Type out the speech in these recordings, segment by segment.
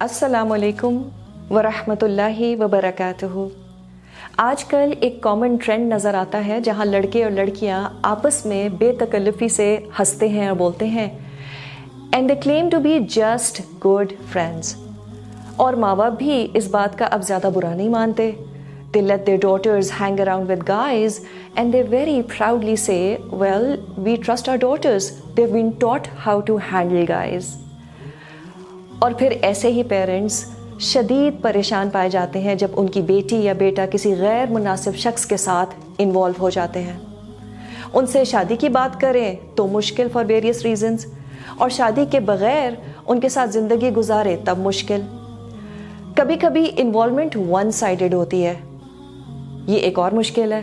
अस्सलामुअलैकुम वरहमतुल्लाहि वबरकातुहू। आजकल एक कॉमन ट्रेंड नज़र आता है जहाँ लड़के और लड़कियाँ आपस में बेतकल्लुफ़ी से हंसते हैं और बोलते हैं and they claim to be just good friends. और माँ बाप भी इस बात का अब ज़्यादा बुरा नहीं मानते। They let their daughters hang around with guys and they very proudly say, well, we trust our daughters. They've been taught how to handle guys. और फिर ऐसे ही पेरेंट्स शदीद परेशान पाए जाते हैं जब उनकी बेटी या बेटा किसी गैर मुनासिब शख्स के साथ इन्वॉल्व हो जाते हैं। उनसे शादी की बात करें तो मुश्किल फॉर वेरियस रीजंस, और शादी के बगैर उनके साथ ज़िंदगी गुजारे तब मुश्किल। कभी कभी इन्वॉल्वमेंट वन साइडेड होती है, ये एक और मुश्किल है,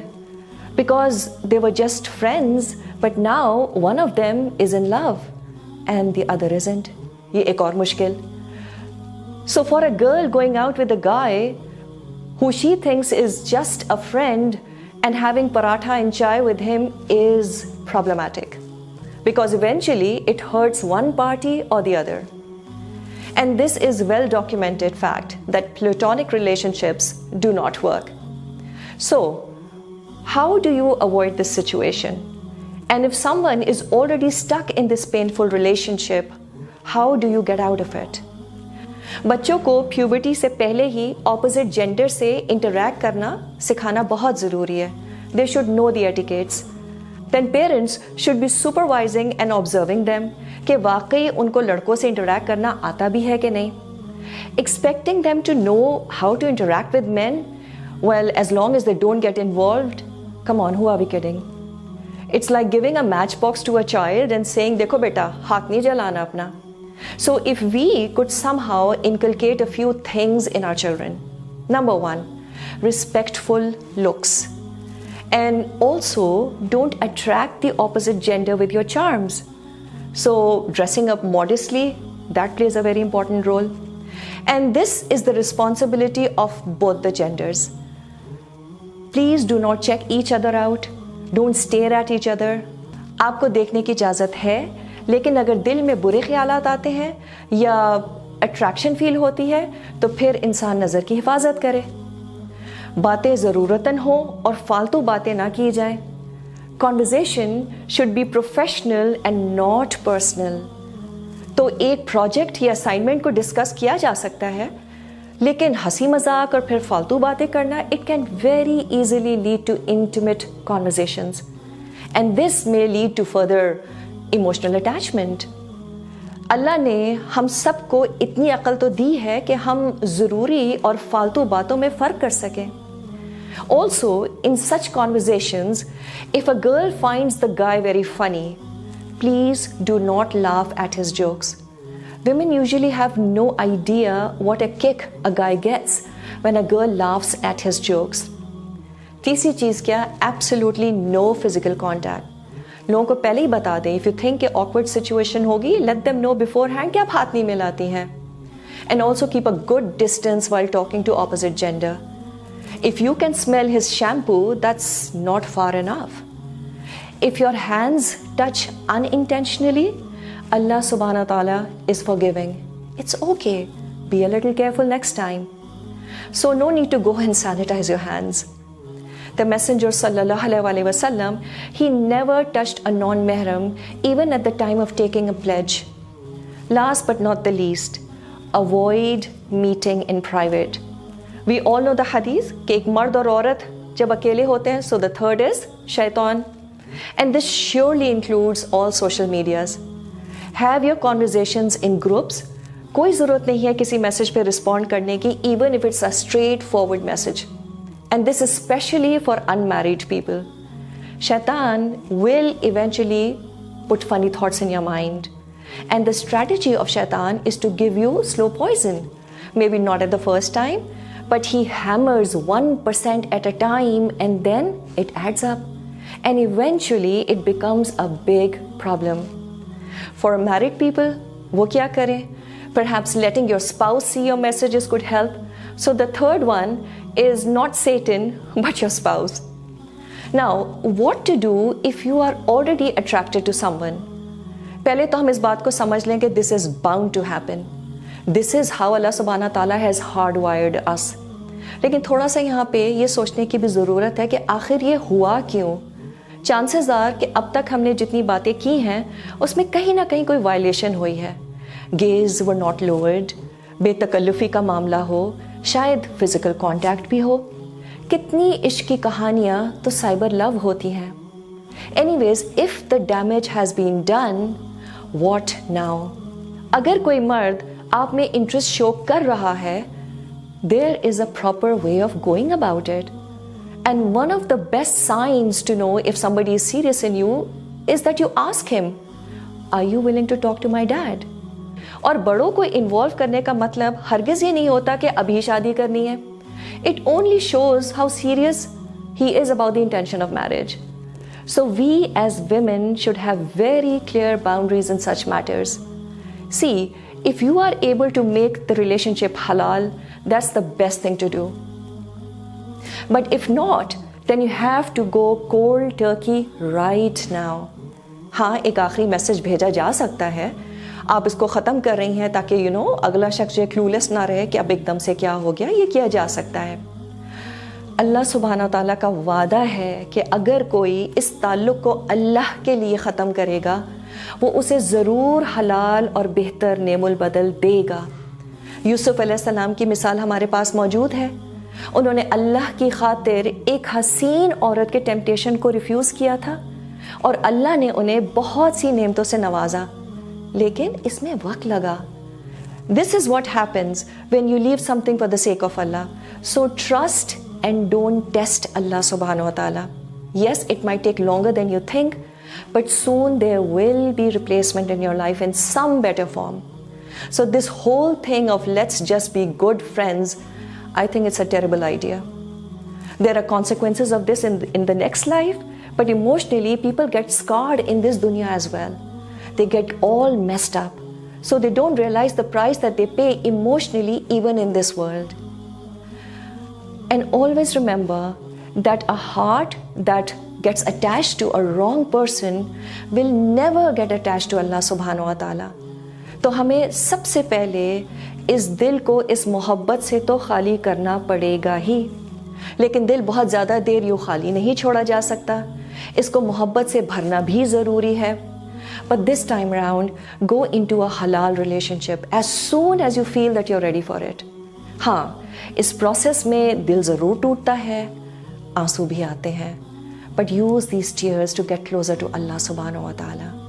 because they were just friends but now one of them is in love and the other isn't, ये एक और मुश्किल। So for a girl going out with a guy who she thinks is just a friend and having paratha and chai with him is problematic, because eventually it hurts one party or the other. And this is well documented fact that platonic relationships do not work. So how do you avoid this situation? And if someone is already stuck in this painful relationship, how do you get out of it? बच्चों को puberty से पहले ही opposite gender से interact करना सिखाना बहुत ज़रूरी है। They should know the etiquettes. Then parents should be supervising and observing them कि वाकई उनको लड़कों से इंटरैक्ट करना आता भी है कि नहीं। Expecting them to know how to interact with man, well as long as they don't get involved, come on, who are we kidding? It's like giving a match box to a child and saying देखो बेटा हाथ नहीं जलाना अपना। So if we could somehow inculcate a few things in our children. Number one, respectful looks. And also don't attract the opposite gender with your charms. So dressing up modestly, that plays a very important role. And this is the responsibility of both the genders. Please do not check each other out. Don't stare at each other. आपको देखने की इजाज़त है, लेकिन अगर दिल में बुरे ख्यालात आते हैं या अट्रैक्शन फील होती है तो फिर इंसान नज़र की हिफाजत करे। बातें ज़रूरतन हो और फालतू बातें ना की जाएं। Conversation should be professional and not personal. तो एक प्रोजेक्ट या असाइनमेंट को डिस्कस किया जा सकता है, लेकिन हंसी मजाक और फिर फालतू बातें करना it can very easily lead to intimate conversations and this may lead to further emotional attachment. Allah ने हम सबको इतनी अक्ल तो दी है कि हम ज़रूरी और फालतू बातों में फ़र्क कर सकें। Also in such conversations if a girl finds the guy very funny, please do not laugh at his jokes. Women usually have no idea what a kick a guy gets when a girl laughs at his jokes. तीसरी चीज़ क्या? Absolutely no physical contact. लोगों को पहले ही बता दें, if you think कि awkward situation होगी, let them know beforehand कि आप हाथ नहीं मिलाती हैं। And also keep a good distance while talking to opposite gender. If you can smell his shampoo, that's not far enough. If your hands touch unintentionally, Allah सुब्हानहू तआला is forgiving. It's okay, be a little careful next time. So no need to go and sanitise your hands. The Messenger sallallahu alaihi wasallam, he never touched a non-mahram even at the time of taking a pledge. Last but not the least, avoid meeting in private. We all know the hadith कि एक मर्द और औरत जब अकेले होते हैं, so the third is shaitan. And this surely includes all social medias. Have your conversations in groups. कोई ज़रूरत नहीं है किसी मैसेज पे रिस्पॉन्ड करने की, even if it's a straightforward message. And this is especially for unmarried people. Shaitan will eventually put funny thoughts in your mind. And the strategy of Shaitan is to give you slow poison. Maybe not at the first time, but he hammers 1% at a time and then it adds up. And eventually it becomes a big problem. For married people, wo kya kare? Perhaps letting your spouse see your messages could help. So the third one is not Satan, but your spouse. Now, what to do if you are already attracted to someone? पहले तो हम इस बात को समझ लें कि this is bound to happen. This is how Allah सुब्हाना ताला हैज़ हार्ड वायर्ड अस। लेकिन थोड़ा सा यहाँ पे ये सोचने की भी ज़रूरत है कि आखिर ये हुआ क्यों। चांसेस आर कि अब तक हमने जितनी बातें की हैं उसमें कहीं ना कहीं कोई वायलेशन हुई है। गेज वर नॉट लोअर्ड, बेतकल्लुफ़ी का मामला हो, शायद फिज़िकल कॉन्टैक्ट भी हो। कितनी इश्क की कहानियाँ तो साइबर लव होती हैं। Anyways, if the damage has been done, what now? अगर कोई मर्द आप में इंटरेस्ट शो कर रहा है, there is a proper way of going about it. And one of the best signs to know if somebody is serious in you is that you ask him, are you willing to talk to my dad? और बड़ों को involve करने का मतलब हरगिज़ ये नहीं होता कि अभी शादी करनी है. It only shows how serious he is about the intention of marriage. So we as women should have very clear boundaries in such matters. See, if you are able to make the relationship halal, that's the best thing to do. But if not, then you have to go cold turkey right now. हाँ, एक आखिरी message भेजा जा सकता है. आप इसको ख़त्म कर रही हैं ताकि अगला शख्स ये क्लूलेस ना रहे कि अब एकदम से क्या हो गया. ये किया जा सकता है. अल्लाह सुब्हाना ताला का वादा है कि अगर कोई इस ताल्लुक़ को अल्लाह के लिए ख़त्म करेगा, वो उसे ज़रूर हलाल और बेहतर नेमुल बदल देगा. यूसुफ अलैहिस्सलाम की मिसाल हमारे पास मौजूद है. उन्होंने अल्लाह की खातिर एक हसीन औरत के टेम्पटेशन को रिफ्यूज़ किया था और अल्लाह ने उन्हें बहुत सी नेमतों से नवाजा, लेकिन इसमें वक्त लगा. This is what happens when you leave something for the sake of Allah. So trust and don't test Allah सुब्हानहू व तआला. Yes, it might take longer than you think, but soon there will be replacement in your life in some better form. So this whole thing of let's just be good friends, I think it's a terrible idea. There are consequences of this in the next life, but emotionally people get scarred in this dunya as well. They get all messed up, so they don't realize the price that they pay emotionally even in this world. And always remember that a heart that gets attached to a wrong person will never get attached to Allah subhanahu wa ta'ala. तो हमें सबसे पहले इस दिल को इस मोहब्बत से तो खाली करना पड़ेगा ही. लेकिन दिल बहुत ज़्यादा देर यूँ खाली नहीं छोड़ा जा सकता. इसको मोहब्बत से भरना भी ज़रूरी है. But this time around, go into a halal relationship as soon as you feel that you're ready for it. हाँ, इस प्रोसेस में दिल ज़रूर टूटता है, आंसू भी आते हैं. But use these tears to get closer to Allah subhanahu wa ta'ala.